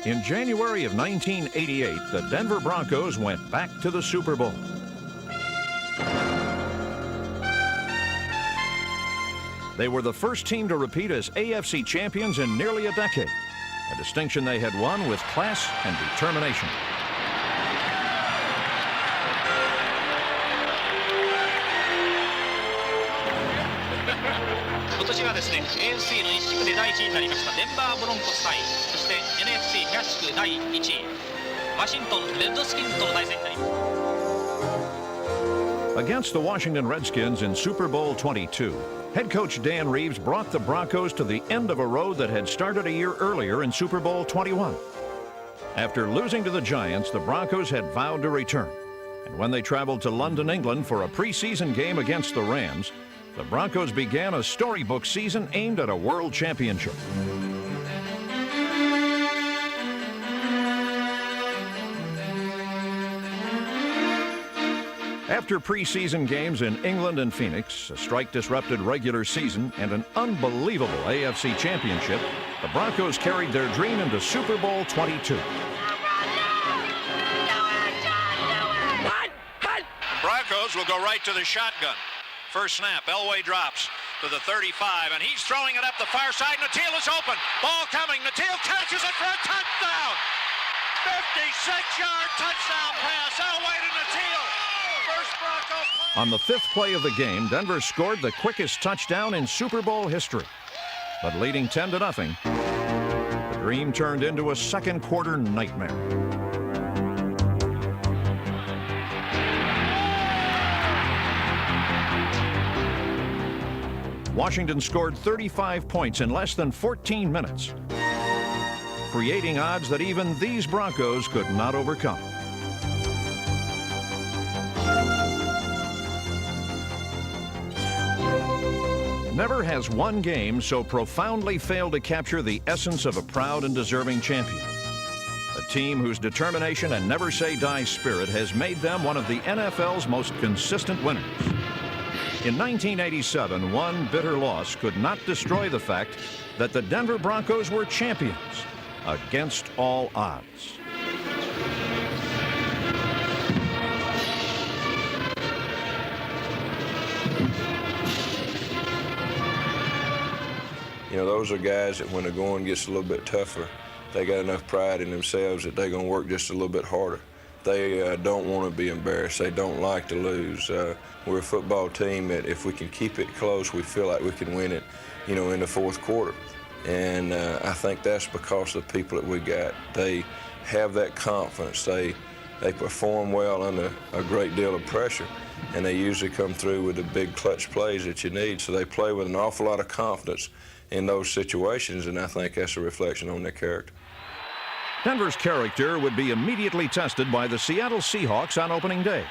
In January of 1988, the Denver Broncos went back to the Super Bowl. They were the first team to repeat as AFC champions in nearly a decade, a distinction they had won with class and determination. AFC の一地区で第1位になりましたデンバーブロンコス対そして NFC 東地区第1位ワシントンレッドスキンズとの対戦になります。 Against the Washington Redskins in Super Bowl 22, head coach Dan Reeves brought the Broncos to the end of a road that had started a year earlier in Super Bowl 21. After losing to the Giants, the Broncos had vowed to return. And when they traveled to London, England for a preseason game against the Rams, the Broncos began a storybook season aimed at a world championship. After preseason games in England and Phoenix, a strike-disrupted regular season, and an unbelievable AFC championship, the Broncos carried their dream into Super Bowl 22. Broncos will go right to the shotgun. First snap, Elway drops to the 35, and he's throwing it up the far side. Natil is open. Ball coming. Natil catches it for a touchdown. 56-yard touchdown pass. Elway to Natil. First Bronco. On the fifth play of the game, Denver scored the quickest touchdown in Super Bowl history. But leading 10-0, the dream turned into a second-quarter nightmare. Washington scored 35 points in less than 14 minutes, creating odds that even these Broncos could not overcome. Never has one game so profoundly failed to capture the essence of a proud and deserving champion. A team whose determination and never-say-die spirit has made them one of the NFL's most consistent winners. In 1987, one bitter loss could not destroy the fact that the Denver Broncos were champions against all odds. You know, those are guys that when the going gets a little bit tougher, they got enough pride in themselves that they're going to work just a little bit harder. They don't want to be embarrassed. They don't like to lose. We're a football team that if we can keep it close, we feel like we can win it, you know, in the fourth quarter. And I think that's because of the people that we got. They have that confidence. They perform well under a great deal of pressure, and they usually come through with the big clutch plays that you need. So they play with an awful lot of confidence in those situations, and I think that's a reflection on their character. Denver's character would be immediately tested by the Seattle Seahawks on opening day.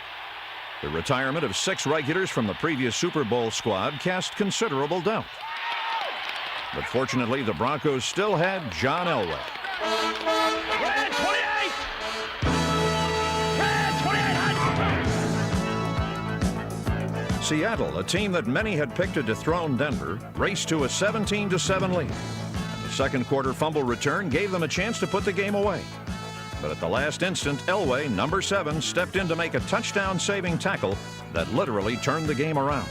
The retirement of 6 regulars from the previous Super Bowl squad cast considerable doubt. But fortunately, the Broncos still had John Elway. Red 28! Red 28! Seattle, a team that many had picked to dethrone Denver, raced to a 17-7 lead. The second quarter fumble return gave them a chance to put the game away. But at the last instant, Elway, number 7, stepped in to make a touchdown-saving tackle that literally turned the game around.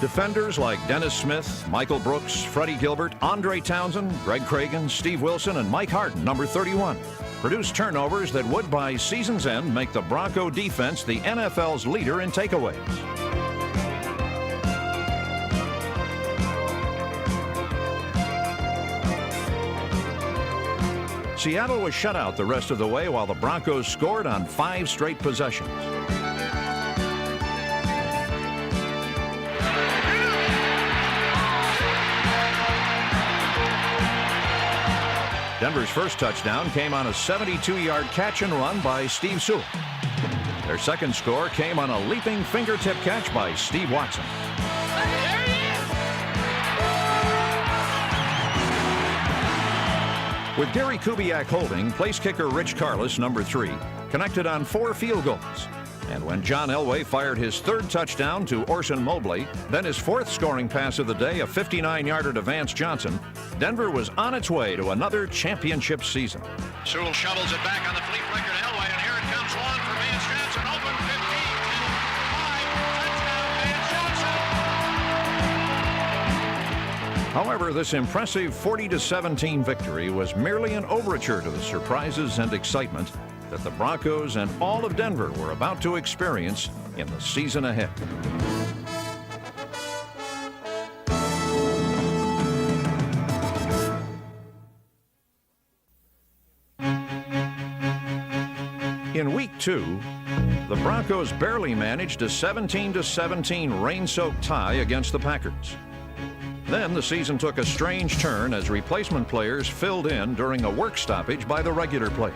Defenders like Dennis Smith, Michael Brooks, Freddie Gilbert, Andre Townsend, Greg Cragen, Steve Wilson, and Mike Harden, number 31, produced turnovers that would, by season's end, make the Bronco defense the NFL's leader in takeaways. Seattle was shut out the rest of the way while the Broncos scored on 5 straight possessions. Denver's first touchdown came on a 72-yard catch and run by Steve Sewell. Their second score came on a leaping fingertip catch by Steve Watson. There he is! With Gary Kubiak holding, place kicker Rich Karlis, number 3, connected on 4 field goals. And when John Elway fired his 3rd touchdown to Orson Mobley, then his 4th scoring pass of the day, a 59-yarder to Vance Johnson, Denver was on its way to another championship season. Sewell shovels it back on the flea flicker to Elway, and here it comes one for Vance Johnson. Open 15, 10, 5, touchdown Vance Johnson. However, this impressive 40-17 victory was merely an overture to the surprises and excitement that the Broncos and all of Denver were about to experience in the season ahead. In Week 2, the Broncos barely managed a 17-17 rain-soaked tie against the Packers. Then the season took a strange turn as replacement players filled in during a work stoppage by the regular players.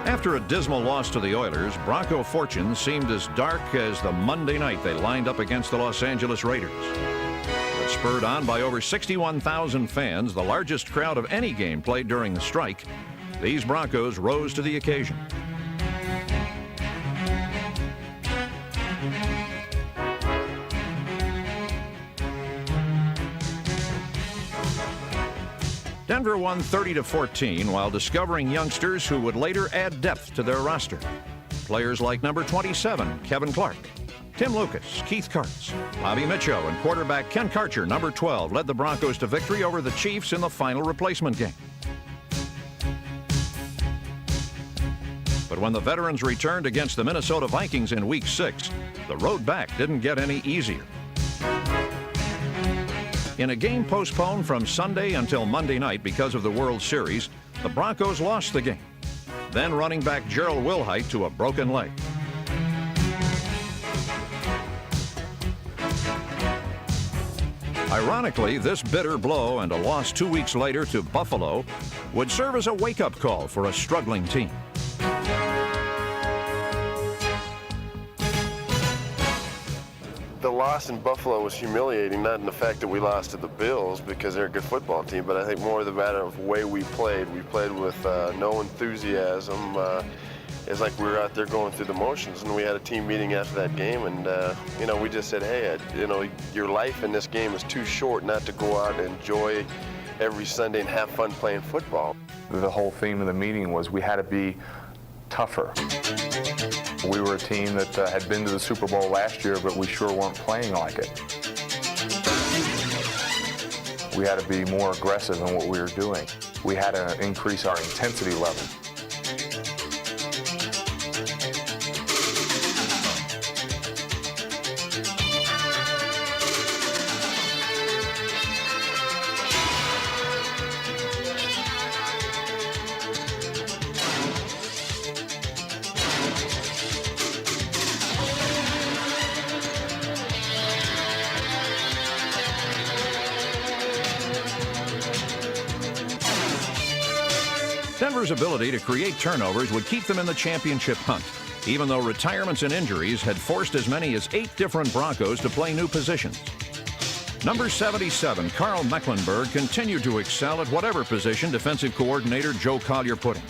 After a dismal loss to the Oilers, Bronco fortunes seemed as dark as the Monday night they lined up against the Los Angeles Raiders. But spurred on by over 61,000 fans, the largest crowd of any game played during the strike, these Broncos rose to the occasion. Denver won 30-14 while discovering youngsters who would later add depth to their roster. Players like number 27, Kevin Clark, Tim Lucas, Keith Karts, Bobby Mitchell, and quarterback Ken Karcher, number 12, led the Broncos to victory over the Chiefs in the final replacement game. But when the veterans returned against the Minnesota Vikings in Week 6, the road back didn't get any easier. In a game postponed from Sunday until Monday night because of the World Series, the Broncos lost the game. Then running back Gerald Wilhite to a broken leg. Ironically, this bitter blow and a loss 2 weeks later to Buffalo would serve as a wake-up call for a struggling team. The loss in Buffalo was humiliating, not in the fact that we lost to the Bills because they're a good football team, but I think more the matter of the way we played. We played with no enthusiasm. It's like we were out there going through the motions, and we had a team meeting after that game, and we just said, hey, your life in this game is too short not to go out and enjoy every Sunday and have fun playing football. The whole theme of the meeting was we had to be tougher. We were a team that had been to the Super Bowl last year, but we sure weren't playing like it. We had to be more aggressive in what we were doing. We had to increase our intensity level. Denver's ability to create turnovers would keep them in the championship hunt, even though retirements and injuries had forced as many as 8 different Broncos to play new positions. Number 77, Carl Mecklenburg, continued to excel at whatever position defensive coordinator Joe Collier put him.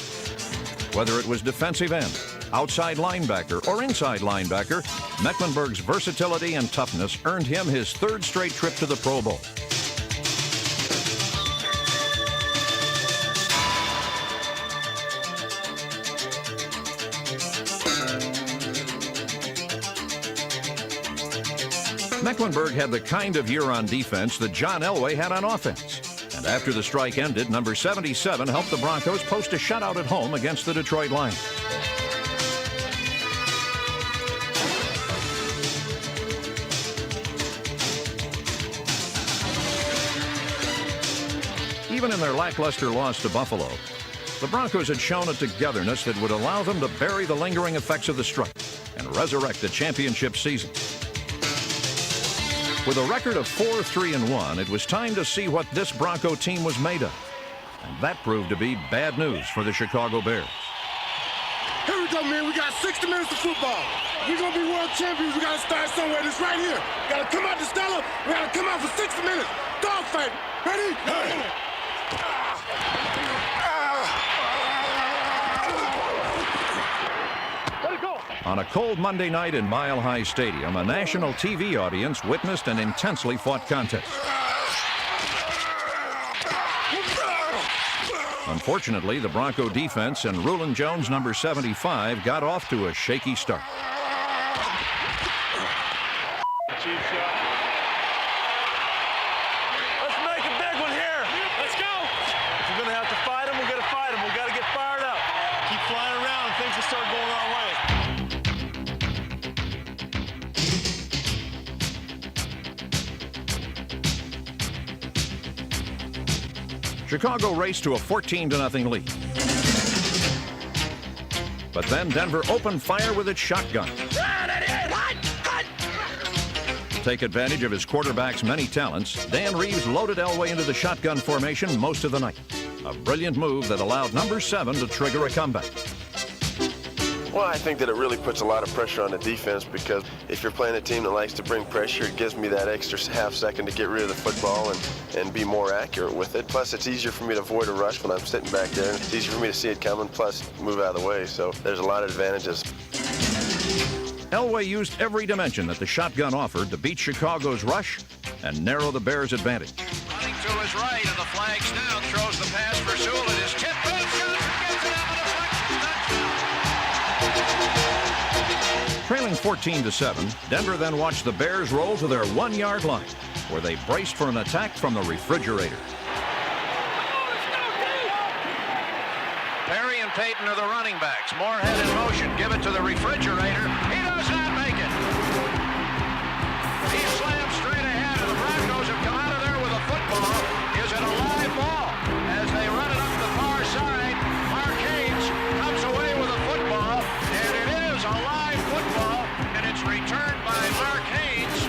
Whether it was defensive end, outside linebacker, or inside linebacker, Mecklenburg's versatility and toughness earned him his 3rd straight trip to the Pro Bowl. Mecklenburg had the kind of year on defense that John Elway had on offense. And after the strike ended, number 77 helped the Broncos post a shutout at home against the Detroit Lions. Even in their lackluster loss to Buffalo, the Broncos had shown a togetherness that would allow them to bury the lingering effects of the strike and resurrect the championship season. With a record of 4-3-1, it was time to see what this Bronco team was made of. And that proved to be bad news for the Chicago Bears. Here we go, man. We got 60 minutes of football. We're going to be world champions. We got to start somewhere. This right here. Got to come out to Stella. We got to come out for 60 minutes. Dogfight. Ready? On a cold Monday night in Mile High Stadium, a national TV audience witnessed an intensely fought contest. Unfortunately, the Bronco defense and Rulon Jones, number 75, got off to a shaky start. Cheap shot. Let's make a big one here. Let's go. If we're going to have to fight them, we're going to fight them. We've got to get fired up. Keep flying around and things will start going our way. Chicago raced to a 14-0 lead. But then Denver opened fire with its shotgun. To take advantage of his quarterback's many talents, Dan Reeves loaded Elway into the shotgun formation most of the night. A brilliant move that allowed number 7 to trigger a comeback. Well, I think that it really puts a lot of pressure on the defense because if you're playing a team that likes to bring pressure, it gives me that extra half second to get rid of the football and be more accurate with it. Plus, it's easier for me to avoid a rush when I'm sitting back there. It's easier for me to see it coming, plus move out of the way. So there's a lot of advantages. Elway used every dimension that the shotgun offered to beat Chicago's rush and narrow the Bears' advantage. Running to his right, and the flag's down. Throws the pass for Sewell. It is tipped. Gets it out of the Trailing 14-7, Denver then watched the Bears roll to their 1-yard line, where they braced for an attack from the refrigerator. Perry and Payton are the running backs. Moorhead in motion. Give it to the refrigerator. He does not make it. He slams straight ahead, and the Broncos have come out of there with a football. Is it a live ball? As they run it up the far side, Mark Haynes comes away with a football, and it is a live football, and it's returned by Mark Haynes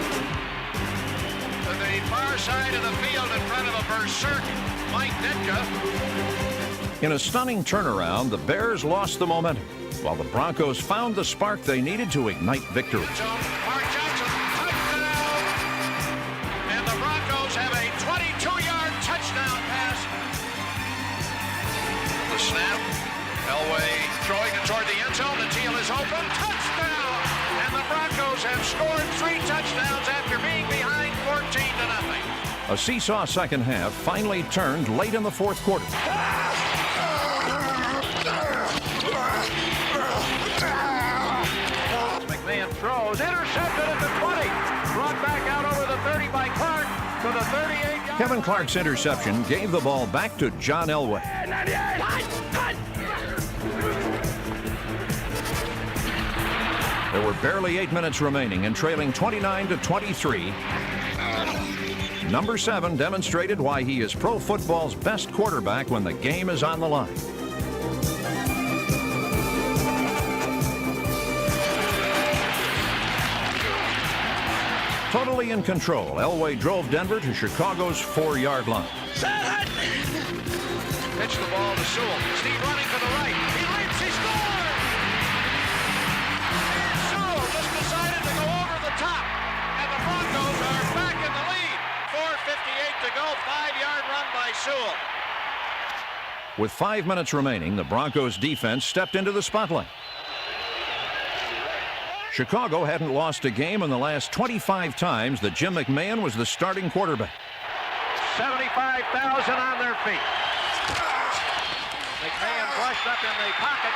to the far side of the field in front of a berserk Mike Ditka. In a stunning turnaround, the Bears lost the momentum, while the Broncos found the spark they needed to ignite victory. Mark Johnson, touchdown! And the Broncos have a 22-yard touchdown pass. The snap, Elway throwing it toward the end zone. The teal is open, touchdown! And the Broncos have scored 3 touchdowns after being behind 14-0. A seesaw second half finally turned late in the fourth quarter. McMahon throws, intercepted at the 20, brought back out over the 30 by Clark to the 38-yard. Kevin Clark's interception gave the ball back to John Elway. There were barely 8 minutes remaining, and trailing 29-23, number 7 demonstrated why he is pro football's best quarterback when the game is on the line. Totally in control, Elway drove Denver to Chicago's 4-yard line. Pitch the ball to Sewell. Steve running to the right. He leaps, he scores! Sewell just decided to go over the top. And the Broncos are back in the lead. 4:58 to go, 5-yard run by Sewell. With 5 minutes remaining, the Broncos defense stepped into the spotlight. Chicago hadn't lost a game in the last 25 times that Jim McMahon was the starting quarterback. 75,000 on their feet. McMahon brushed up in the pocket.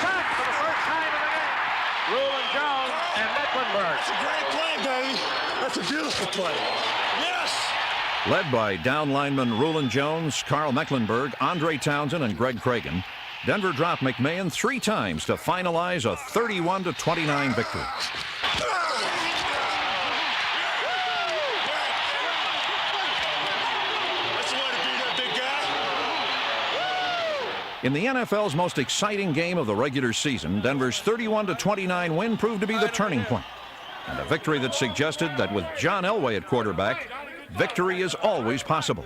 Sacked for the first time in the game. Rulon Jones and Mecklenburg. It's a great play, baby. That's a beautiful play. Yes! Led by down linemen Rulon Jones, Carl Mecklenburg, Andre Townsend, and Greg Cragen, Denver dropped McMahon 3 times to finalize a 31-29 victory. In the NFL's most exciting game of the regular season, Denver's 31-29 win proved to be the turning point, and a victory that suggested that with John Elway at quarterback, victory is always possible.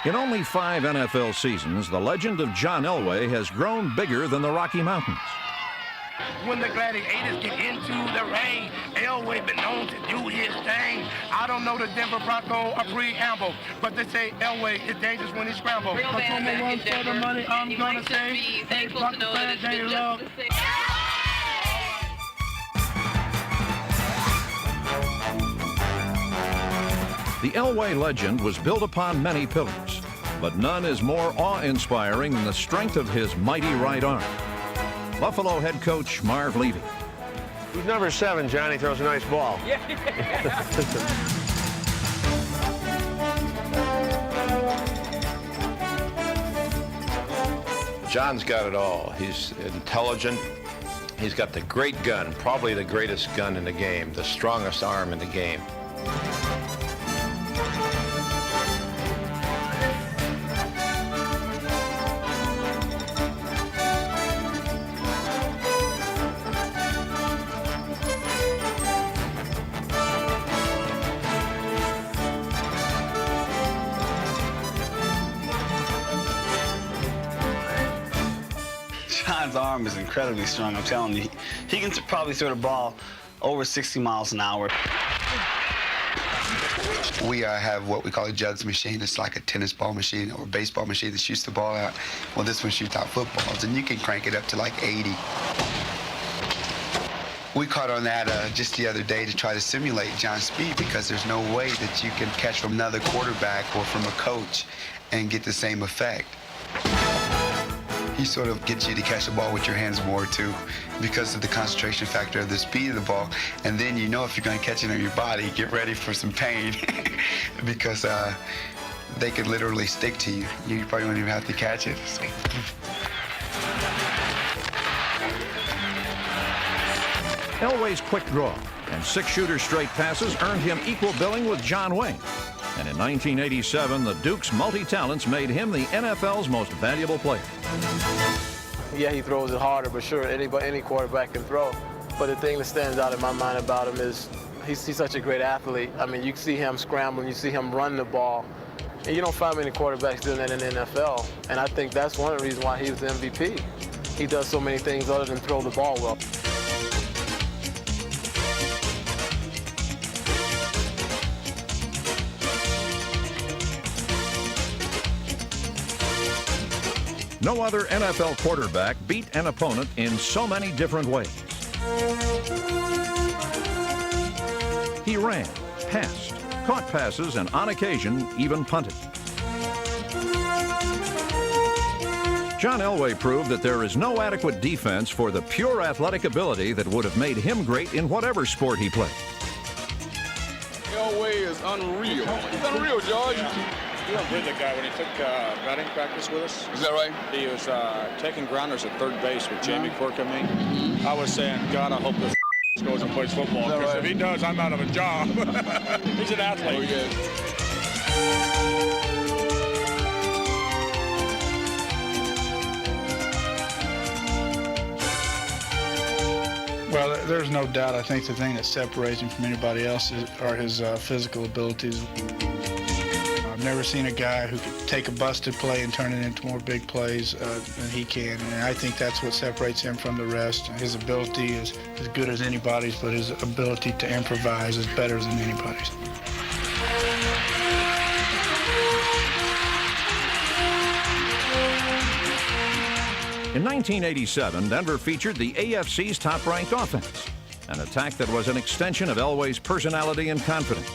In only 5 NFL seasons, the legend of John Elway has grown bigger than the Rocky Mountains. When the gladiators get into the ring, Elway Elway been known to do his thing. I don't know the Denver Broncos preamble, but they say Elway is dangerous when he scrambles. Real bad back in Denver. The money I'm You gonna might just say, be thankful to know that it's they been love. just a six. The Elway legend was built upon many pillars, but none is more awe-inspiring than the strength of his mighty right arm. Buffalo head coach Marv Levy. He's number 7, Johnny throws a nice ball. John's got it all. He's intelligent. He's got the great gun, probably the greatest gun in the game, the strongest arm in the game. John's arm is incredibly strong, I'm telling you. He can probably throw the ball over 60 miles an hour. We have what we call a jugs machine. It's like a tennis ball machine or a baseball machine that shoots the ball out. Well, this one shoots out footballs, and you can crank it up to like 80. We caught on that just the other day to try to simulate John's speed, because there's no way that you can catch from another quarterback or from a coach and get the same effect. He sort of gets you to catch the ball with your hands more, too, because of the concentration factor of the speed of the ball. And then you know if you're going to catch it on your body, get ready for some pain, because they could literally stick to you. You probably won't even have to catch it. So. Elway's quick draw and 6-shooter straight passes earned him equal billing with John Wayne. And in 1987, the Duke's multi-talents made him the NFL's most valuable player. Yeah, he throws it harder, but sure, any quarterback can throw. But the thing that stands out in my mind about him is he's such a great athlete. I mean, you see him scrambling, you see him run the ball. And you don't find many quarterbacks doing that in the NFL. And I think that's one of the reasons why he was the MVP. He does so many things other than throw the ball well. No other NFL quarterback beat an opponent in so many different ways. He ran, passed, caught passes, and on occasion even punted. John Elway proved that there is no adequate defense for the pure athletic ability that would have made him great in whatever sport he played. Elway is unreal. He's unreal, George. We were with the guy when he took batting practice with us. Is that right? He was taking grounders at third base with Jamie Quirk and me. I was saying, God, I hope this goes and plays football. Because if he does, I'm out of a job. He's an athlete. Oh, yeah. Well, there's no doubt. I think the thing that separates him from anybody else are his physical abilities. I've never seen a guy who could take a busted play and turn it into more big plays than he can, and I think that's what separates him from the rest. His ability is as good as anybody's, but his ability to improvise is better than anybody's. In 1987, Denver featured the AFC's top-ranked offense, an attack that was an extension of Elway's personality and confidence,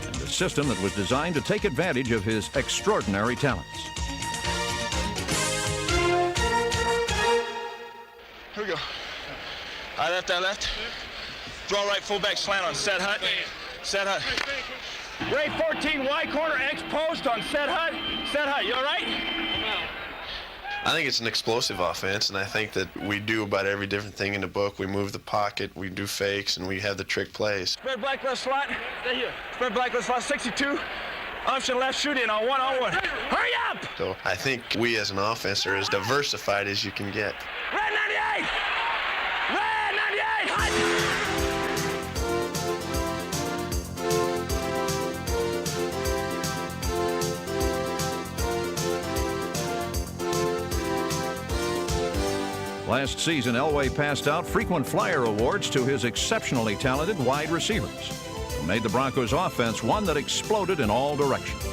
and a system that was designed to take advantage of his extraordinary talents. Here we go. I left. Draw right, fullback slant on Set Hut. Set Hut. Ray 14, Y corner, X post on Set Hut. Set Hut, you all right? I'm out. I think it's an explosive offense, and I think that we do about every different thing in the book. We move the pocket, we do fakes, and we have the trick plays. Spread black left slot. Stay here. Spread black left slot, 62. Option left shoot in on one-on-one. Hurry up! So I think we as an offense are as diversified as you can get. Red 98! Red 98! Hut! Last season, Elway passed out frequent flyer awards to his exceptionally talented wide receivers, who made the Broncos offense one that exploded in all directions.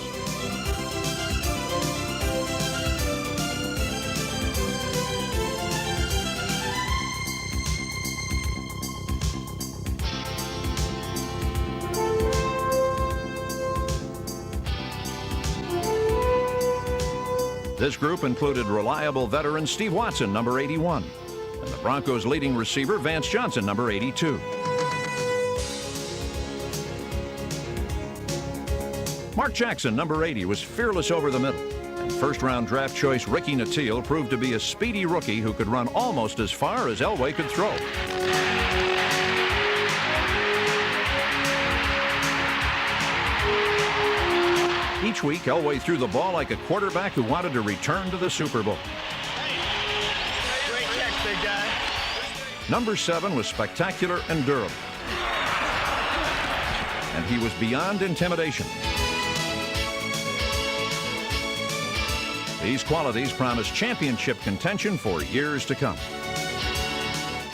This group included reliable veteran Steve Watson, number 81, and the Broncos' leading receiver, Vance Johnson, number 82. Mark Jackson, number 80, was fearless over the middle, and first-round draft choice Ricky Nattiel proved to be a speedy rookie who could run almost as far as Elway could throw. Each week, Elway threw the ball like a quarterback who wanted to return to the Super Bowl. Great catch, big guy. Number 7 was spectacular and durable, and he was beyond intimidation. These qualities promise championship contention for years to come.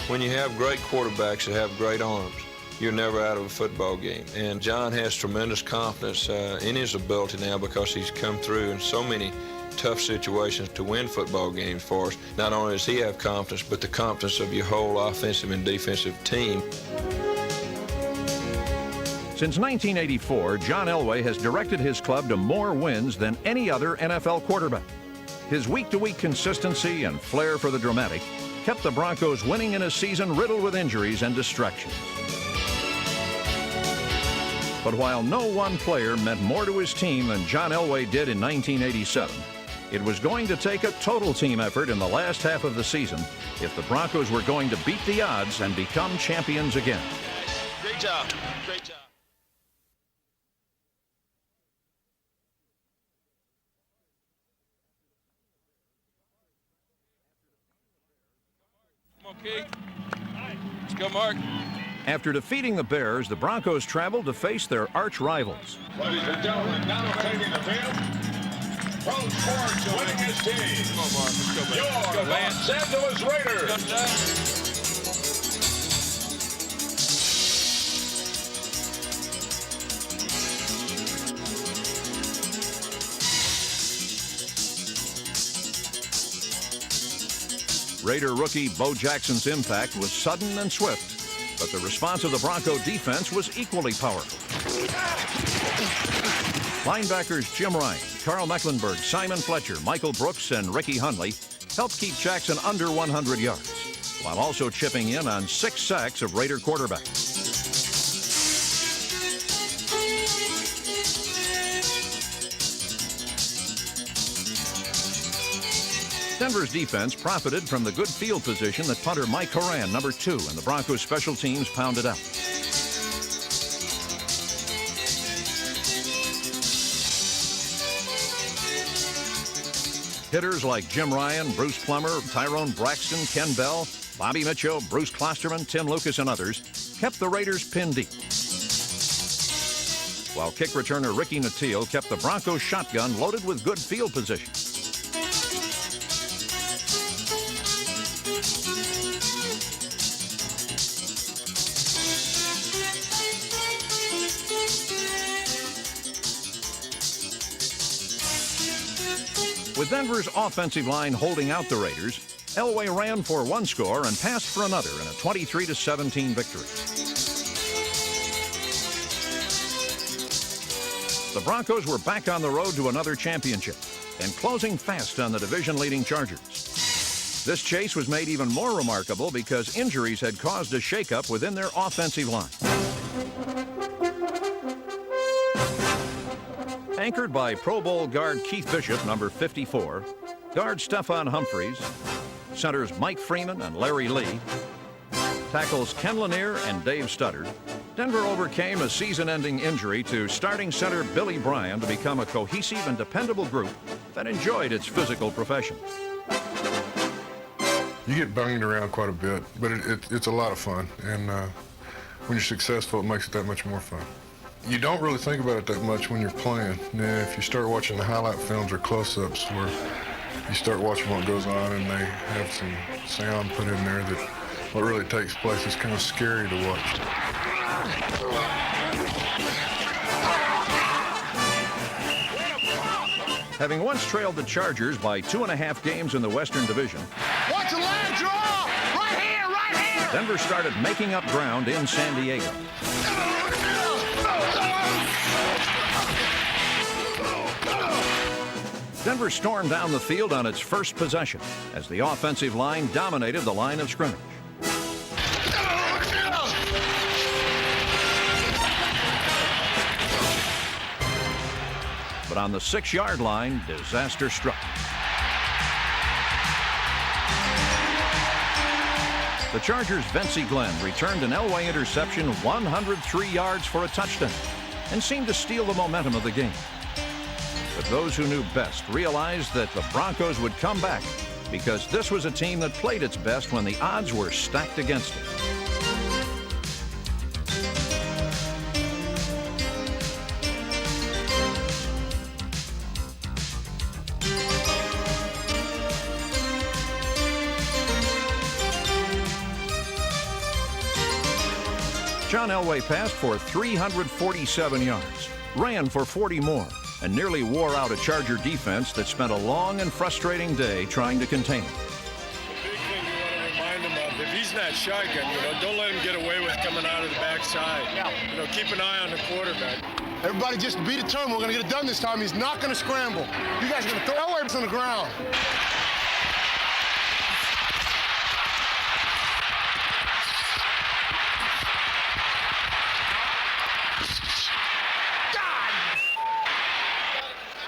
When you have great quarterbacks that have great arms, you're never out of a football game. And John has tremendous confidence in his ability now because he's come through in so many tough situations to win football games for us. Not only does he have confidence, but the confidence of your whole offensive and defensive team. Since 1984, John Elway has directed his club to more wins than any other NFL quarterback. His week-to-week consistency and flair for the dramatic kept the Broncos winning in a season riddled with injuries and distractions. But while no one player meant more to his team than John Elway did in 1987, it was going to take a total team effort in the last half of the season if the Broncos were going to beat the odds and become champions again. Great job. Great job. Come on, Keith. Let's go, Mark. After defeating the Bears, the Broncos traveled to face their arch rivals. Ladies and gentlemen, now taking the field, from sports winning his team. Come on, Mark. Let's go, man. Your Let's go, man. Los Angeles Raiders. Raider rookie Bo Jackson's impact was sudden and swift, but the response of the Bronco defense was equally powerful. Linebackers Jim Ryan, Carl Mecklenburg, Simon Fletcher, Michael Brooks, and Ricky Hundley helped keep Jackson under 100 yards, while also chipping in on 6 sacks of Raider quarterbacks. Denver's defense profited from the good field position that punter Mike Horan, number 2, and the Broncos special teams pounded out. Hitters like Jim Ryan, Bruce Plummer, Tyrone Braxton, Ken Bell, Bobby Mitchell, Bruce Klosterman, Tim Lucas, and others kept the Raiders pinned deep, while kick returner Ricky Nattiel kept the Broncos shotgun loaded with good field position. With Denver's offensive line holding out the Raiders, Elway ran for 1 score and passed for another in a 23-17 victory. The Broncos were back on the road to another championship and closing fast on the division-leading Chargers. This chase was made even more remarkable because injuries had caused a shakeup within their offensive line. Anchored by Pro Bowl guard Keith Bishop, number 54, guard Stephon Humphreys, centers Mike Freeman and Larry Lee, tackles Ken Lanier and Dave Studdard, Denver overcame a season-ending injury to starting center Billy Bryan to become a cohesive and dependable group that enjoyed its physical profession. You get banged around quite a bit, but it's a lot of fun, and when you're successful, it makes it that much more fun. You don't really think about it that much when you're playing. Now, if you start watching the highlight films or close-ups where you start watching what goes on, and they have some sound put in there that what really takes place is kind of scary to watch. Having once trailed the Chargers by 2.5 games in the Western Division, Watch the line draw! Right here, right here! Denver started making up ground in San Diego. Denver stormed down the field on its first possession as the offensive line dominated the line of scrimmage. But on the 6-yard line, disaster struck. The Chargers' Vincey Glenn returned an Elway interception 103 yards for a touchdown and seemed to steal the momentum of the game. But those who knew best realized that the Broncos would come back because this was a team that played its best when the odds were stacked against it. John Elway passed for 347 yards, ran for 40 more, and nearly wore out a Charger defense that spent a long and frustrating day trying to contain him. The big thing you want to remind him of, if he's that shotgun, don't let him get away with coming out of the backside. Keep an eye on the quarterback. Everybody just be determined. We're going to get it done this time. He's not going to scramble. You guys are going to throw Elway on the ground.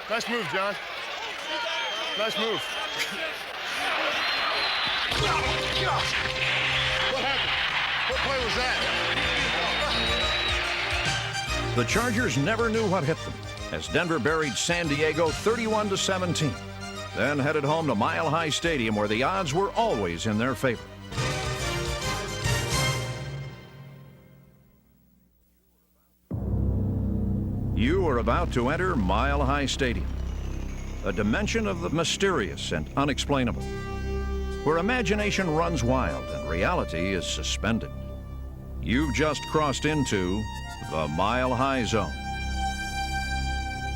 Nice move, John. Nice move. What happened? What play was that? The Chargers never knew what hit them as Denver buried San Diego 31-17, then headed home to Mile High Stadium where the odds were always in their favor. You are about to enter Mile High Stadium, a dimension of the mysterious and unexplainable, where imagination runs wild and reality is suspended. You've just crossed into the Mile High Zone.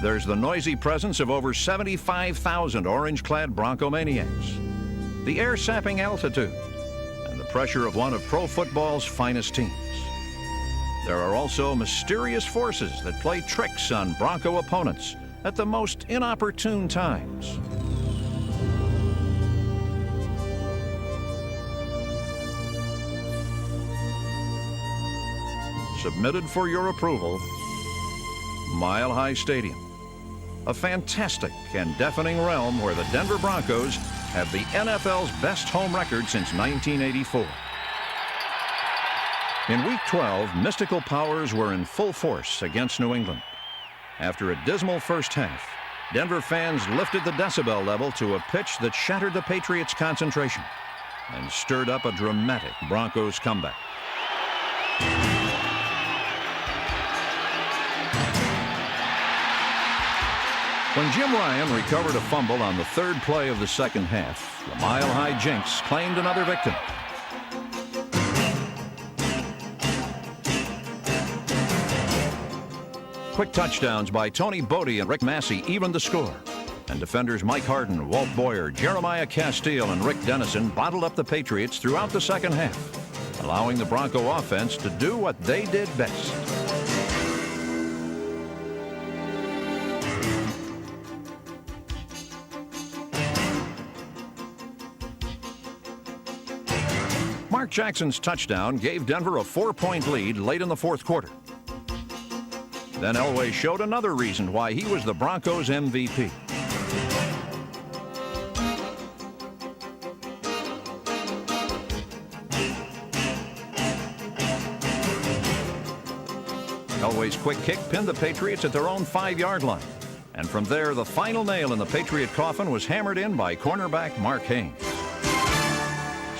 There's the noisy presence of over 75,000 orange-clad Bronco maniacs, the air-sapping altitude, and the pressure of one of pro football's finest teams. There are also mysterious forces that play tricks on Bronco opponents at the most inopportune times. Submitted for your approval, Mile High Stadium, a fantastic and deafening realm where the Denver Broncos have the NFL's best home record since 1984. In Week 12, mystical powers were in full force against New England. After a dismal first half, Denver fans lifted the decibel level to a pitch that shattered the Patriots' concentration and stirred up a dramatic Broncos comeback. When Jim Ryan recovered a fumble on the third play of the second half, the Mile High Jinx claimed another victim. Quick touchdowns by Tony Bodie and Rick Massey evened the score. And defenders Mike Harden, Walt Boyer, Jeremiah Castile, and Rick Dennison bottled up the Patriots throughout the second half, allowing the Bronco offense to do what they did best. Mark Jackson's touchdown gave Denver a 4-point lead late in the fourth quarter. Then Elway showed another reason why he was the Broncos' MVP. Elway's quick kick pinned the Patriots at their own 5-yard line. And from there, the final nail in the Patriot coffin was hammered in by cornerback Mark Haynes.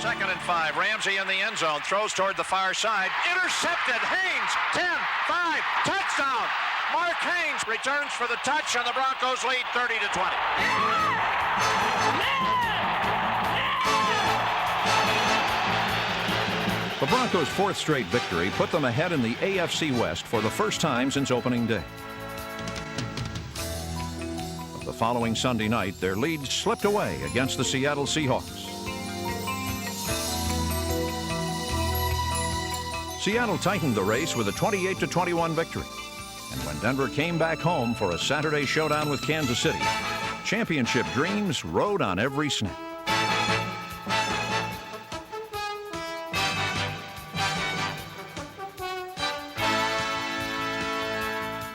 2nd and 5. Ramsey in the end zone. Throws toward the far side. Intercepted. Haynes. 10, 5. Touchdown. Mark Haynes returns for the touch, and the Broncos lead 30-20. The Broncos' fourth straight victory put them ahead in the AFC West for the first time since opening day. But the following Sunday night, their lead slipped away against the Seattle Seahawks. Seattle tightened the race with a 28-21 victory. And when Denver came back home for a Saturday showdown with Kansas City, championship dreams rode on every snap.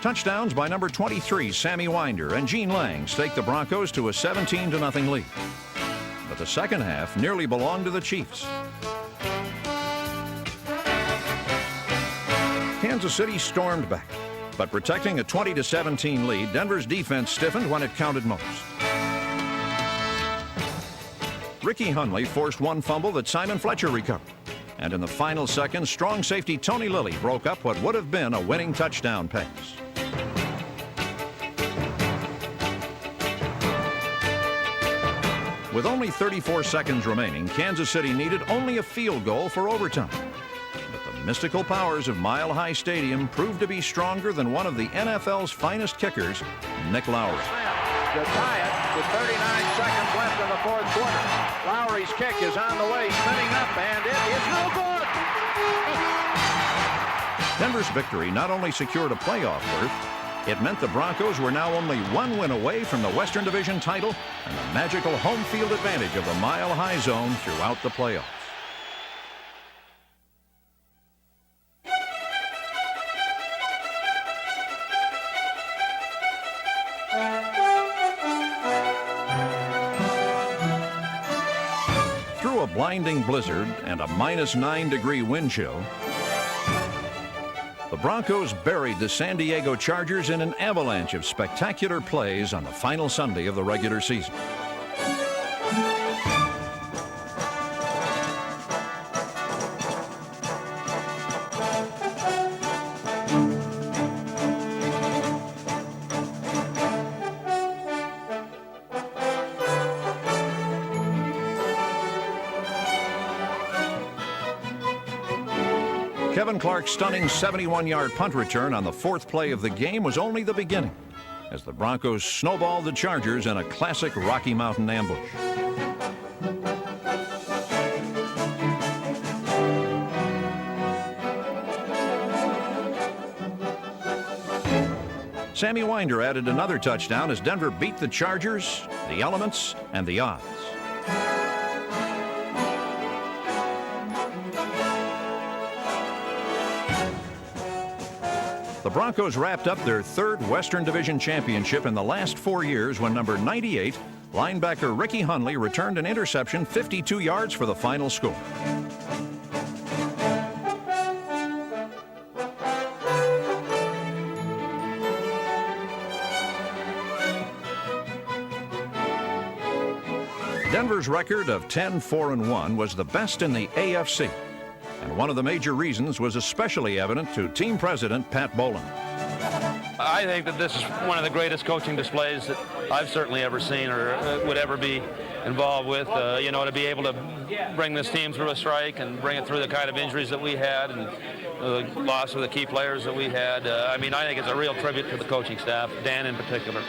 Touchdowns by number 23, Sammy Winder, and Gene Lang staked the Broncos to a 17-0 lead. But the second half nearly belonged to the Chiefs. Kansas City stormed back, but protecting a 20-17 lead, Denver's defense stiffened when it counted most. Ricky Hunley forced one fumble that Simon Fletcher recovered. And in the final seconds, strong safety Tony Lilly broke up what would have been a winning touchdown pass. With only 34 seconds remaining, Kansas City needed only a field goal for overtime. But the mystical powers of Mile High Stadium proved to be stronger than one of the NFL's finest kickers, Nick Lowry. To tie it with 39 seconds left in the fourth quarter. Lowry's kick is on the way, spinning up, and it is no good. Denver's victory not only secured a playoff berth, it meant the Broncos were now only one win away from the Western Division title and the magical home field advantage of the Mile High Zone throughout the playoffs. Through a blinding blizzard and a -9-degree wind chill, the Broncos buried the San Diego Chargers in an avalanche of spectacular plays on the final Sunday of the regular season. Kevin Clark's stunning 71-yard punt return on the fourth play of the game was only the beginning, as the Broncos snowballed the Chargers in a classic Rocky Mountain ambush. Sammy Winder added another touchdown as Denver beat the Chargers, the elements, and the odds. The Broncos wrapped up their third Western Division championship in the last 4 years when number 98, linebacker Ricky Hunley, returned an interception 52 yards for the final score. Denver's record of 10-4-1 was the best in the AFC. And one of the major reasons was especially evident to team president Pat Bowlen. I think that this is one of the greatest coaching displays that I've certainly ever seen or would ever be involved with. To be able to bring this team through a strike and bring it through the kind of injuries that we had and the loss of the key players that we had. I think it's a real tribute to the coaching staff, Dan in particular.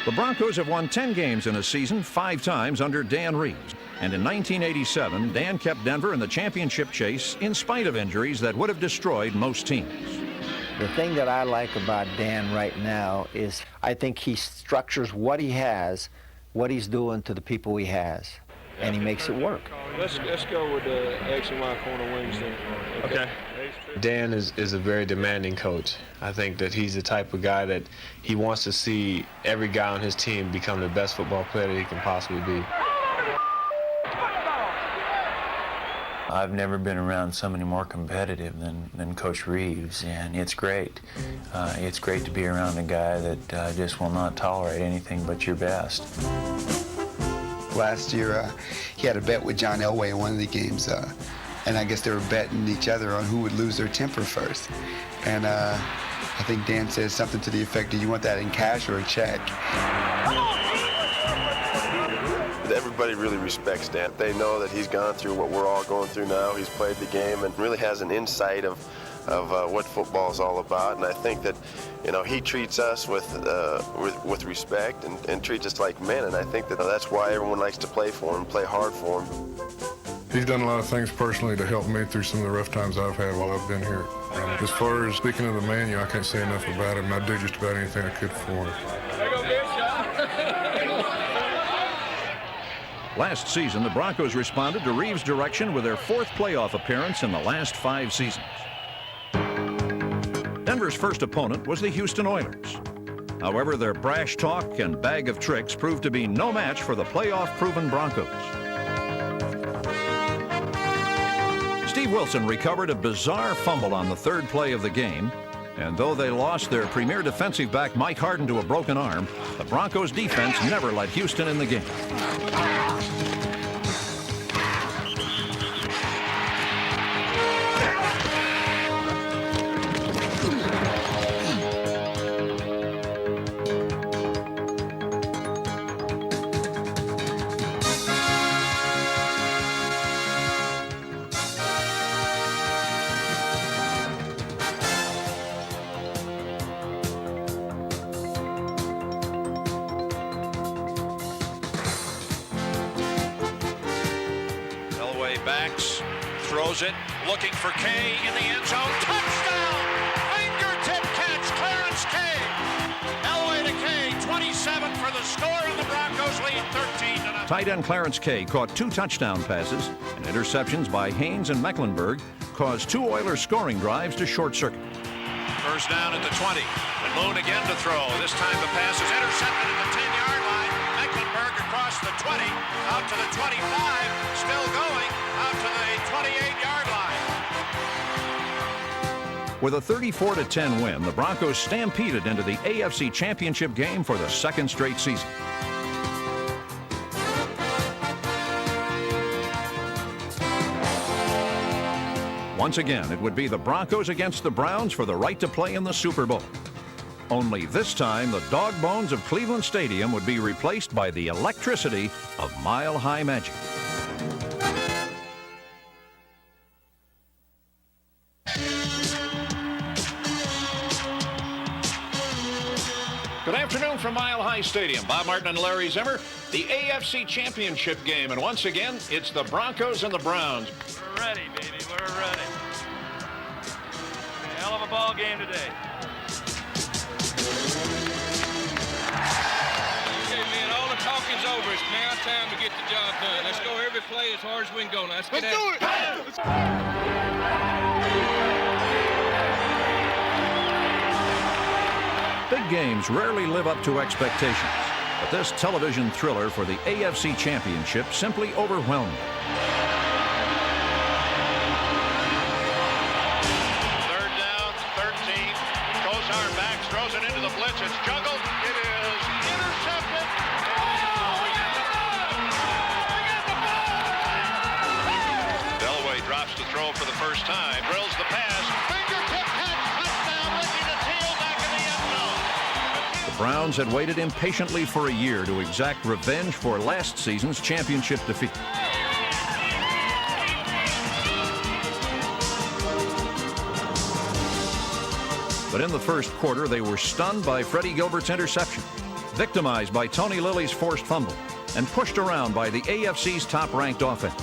The Broncos have won 10 games in a season 5 times under Dan Reeves. And in 1987, Dan kept Denver in the championship chase in spite of injuries that would have destroyed most teams. The thing that I like about Dan right now is I think he structures what he has, what he's doing to the people he has, and he makes it work. Let's go with the X and Y corner wings then. Okay. Dan is a very demanding coach. I think that he's the type of guy that he wants to see every guy on his team become the best football player that he can possibly be. I've never been around somebody more competitive than Coach Reeves, and it's great. It's great to be around a guy that just will not tolerate anything but your best. Last year, he had a bet with John Elway in one of the games, and I guess they were betting each other on who would lose their temper first. And I think Dan said something to the effect, do you want that in cash or a check? Everybody really respects Dan. They know that he's gone through what we're all going through now. He's played the game and really has an insight of what football is all about. And I think that, you know, he treats us with respect and treats us like men. And I think that that's why everyone likes to play for him, play hard for him. He's done a lot of things personally to help me through some of the rough times I've had while I've been here. And as far as speaking of the man, I can't say enough about him. I do just about anything I could for him. Last season, the Broncos responded to Reeves' direction with their 4th playoff appearance in the last 5 seasons. Denver's first opponent was the Houston Oilers. However, their brash talk and bag of tricks proved to be no match for the playoff-proven Broncos. Steve Wilson recovered a bizarre fumble on the 3rd play of the game, and though they lost their premier defensive back Mike Harden to a broken arm, the Broncos defense never let Houston in the game. Backs, throws it, looking for Kay in the end zone. Touchdown! Fingertip catch, Clarence Kay. Elway to Kay, 27 for the score, and the Broncos lead 13-0. Tight end Clarence Kay caught 2 touchdown passes, and interceptions by Haynes and Mecklenburg caused 2 Oilers scoring drives to short circuit. First down at the 20, and Moon again to throw. This time the pass is intercepted at the 10-yard line. Mecklenburg across the 20, out to the 25, still going, out to the 28-yard line. With a 34-10 win, the Broncos stampeded into the AFC Championship game for the 2nd straight season. Once again, it would be the Broncos against the Browns for the right to play in the Super Bowl. Only this time, the dog bones of Cleveland Stadium would be replaced by the electricity of Mile High Magic. Good afternoon from Mile High Stadium. Bob Martin and Larry Zimmer, the AFC Championship game. And once again, it's the Broncos and the Browns. We're ready, baby. We're ready. A hell of a ball game today. Okay, man, all the talking's over. It's now time to get the job done. Let's go every play as hard as we can go. Now, let's get do it! Big games rarely live up to expectations, but this television thriller for the AFC Championship simply overwhelmed me. Third down, 13. Kosar backs, throws it into the blitz. It's juggled. It is intercepted. Elway drops to throw for the first time. Drills the pass. Fingertip catch. Touchdown. Ricky Nattil back in the end zone. The Browns had waited impatiently for a year to exact revenge for last season's championship defeat. But in the first quarter, they were stunned by Freddie Gilbert's interception, victimized by Tony Lilly's forced fumble, and pushed around by the AFC's top-ranked offense.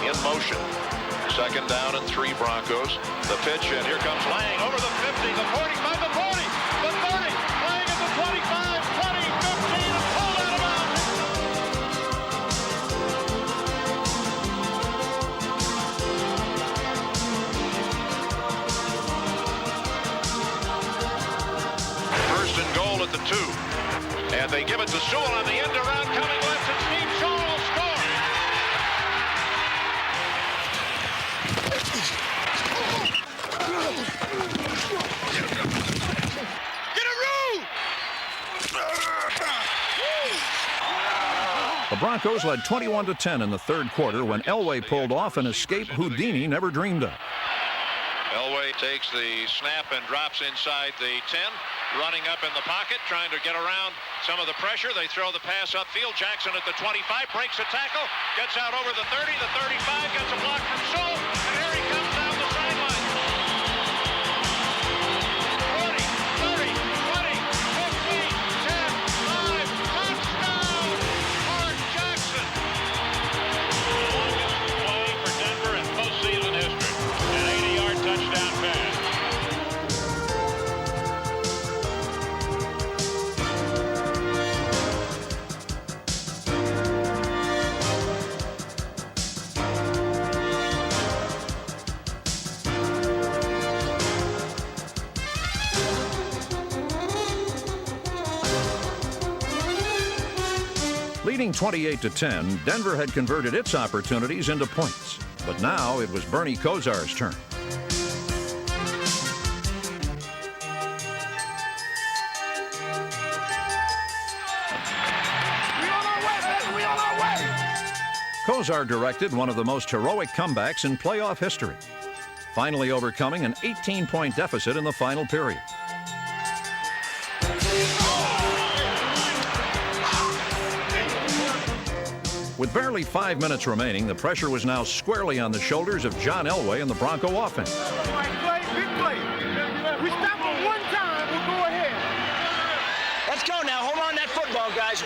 In motion. 2nd down and 3 Broncos. The pitch, and here comes Lang over the 50, the 45, the 40, the 30. Lang at the 25, 20, 15, and pulled out of bounds. First and goal at the 2. And they give it to Sewell on the end around, coming left, and Steve Shaw will score. The Broncos led 21-10 in the third quarter when Elway pulled off an escape Houdini never dreamed of. Elway takes the snap and drops inside the 10, running up in the pocket, trying to get around some of the pressure. They throw the pass upfield. Jackson at the 25, breaks a tackle, gets out over the 30, the 35, gets a block from Sewell, and here he comes down the sideline. 20, 30, 20, 15, 10, 5, touchdown! Mark Jackson. Longest play for Denver in postseason history. An 80-yard touchdown pass. Leading 28-10, Denver had converted its opportunities into points. But now it was Bernie Kosar's turn. Kosar directed one of the most heroic comebacks in playoff history, finally overcoming an 18-point deficit in the final period. With barely 5 minutes remaining, the pressure was now squarely on the shoulders of John Elway and the Bronco offense. Big play. We stop for one time, we'll go ahead. Let's go now. Hold on that football, guys.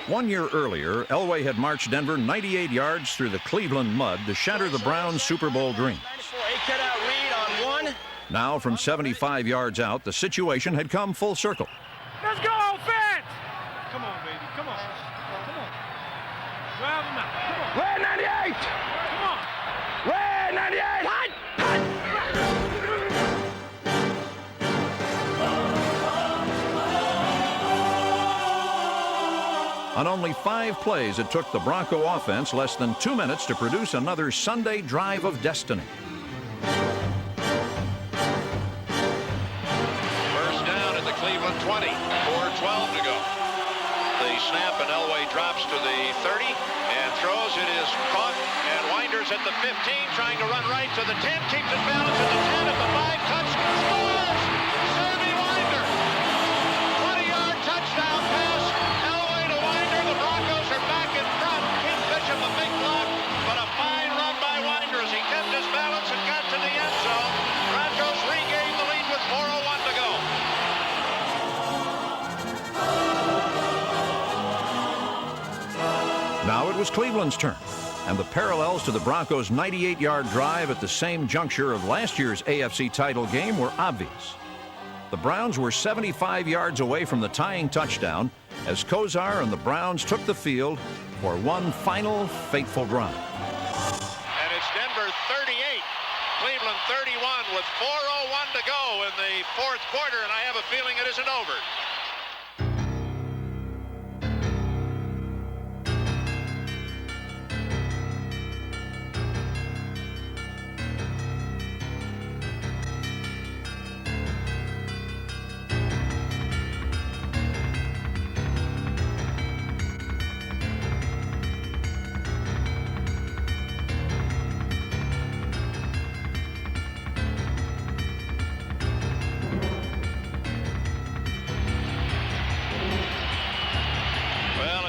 1 year earlier, Elway had marched Denver 98 yards through the Cleveland mud to shatter the Browns' Super Bowl dreams. Cut out read on one. Now, from 75 yards out, the situation had come full circle. Let's go, offense! Come on, baby. Come on. Come on. Drive him out. Come on. Red 98! Come on. Red 98! Hot! On only 5 plays, it took the Bronco offense less than 2 minutes to produce another Sunday drive of destiny. First down at the Cleveland 20, 4:12 to go. The snap, and Elway drops to the 30 and throws. It is caught, and Winder's at the 15, trying to run right to the 10, keeps it balanced at the 10, at the 5, touch, scores! Sammy Winder! 20-yard touchdown pass. Elway to Winder. The Broncos are back in front. Kim Bishop a big block, but a fine run by Winder as he kept his balance and got to the end zone. Broncos regained the lead with 4:01 to go. Now it was Cleveland's turn, and the parallels to the Broncos' 98-yard drive at the same juncture of last year's AFC title game were obvious. The Browns were 75 yards away from the tying touchdown as Kosar and the Browns took the field for one final fateful drive. And it's Denver 38, Cleveland 31 with 4:01 to go in the fourth quarter, and I have a feeling it isn't over.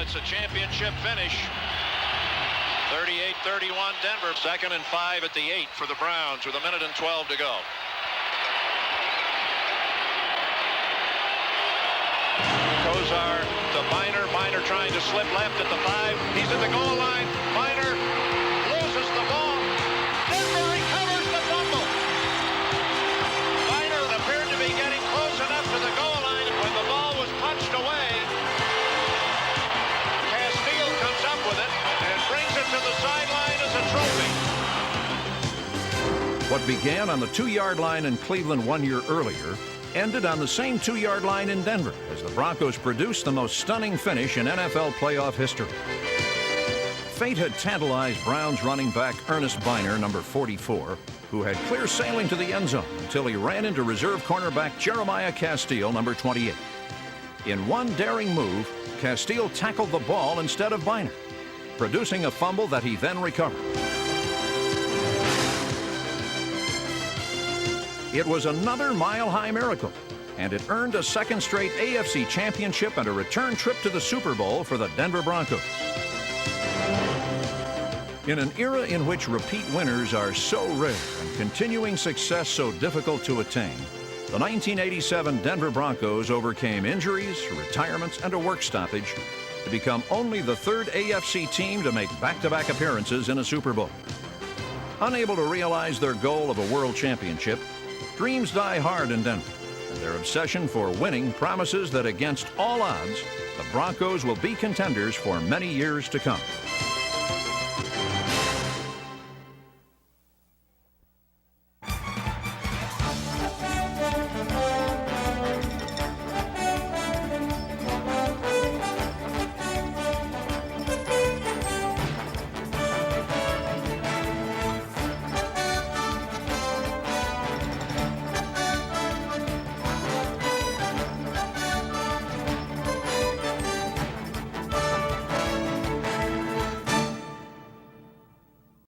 It's a championship finish. 38-31 Denver. 2nd and 5 at the 8 for the Browns with 1:12 to go. Kosar to Biner. Biner trying to slip left at the 5. He's at the goal line. Biner loses the ball. Denver recovers the fumble. Biner appeared to be getting close enough to the goal line when the ball was punched away. With it and brings it to the sideline as a trophy. What began on the 2-yard line in Cleveland 1 year earlier ended on the same 2-yard line in Denver as the Broncos produced the most stunning finish in NFL playoff history. Fate had tantalized Browns running back Ernest Biner, number 44, who had clear sailing to the end zone until he ran into reserve cornerback Jeremiah Castile, number 28. In one daring move, Castile tackled the ball instead of Biner, producing a fumble that he then recovered. It was another mile-high miracle, and it earned a second straight AFC championship and a return trip to the Super Bowl for the Denver Broncos. In an era in which repeat winners are so rare and continuing success so difficult to attain, the 1987 Denver Broncos overcame injuries, retirements, and a work stoppage to become only the third AFC team to make back-to-back appearances in a Super Bowl. Unable to realize their goal of a world championship, dreams die hard in Denver, and their obsession for winning promises that against all odds, the Broncos will be contenders for many years to come.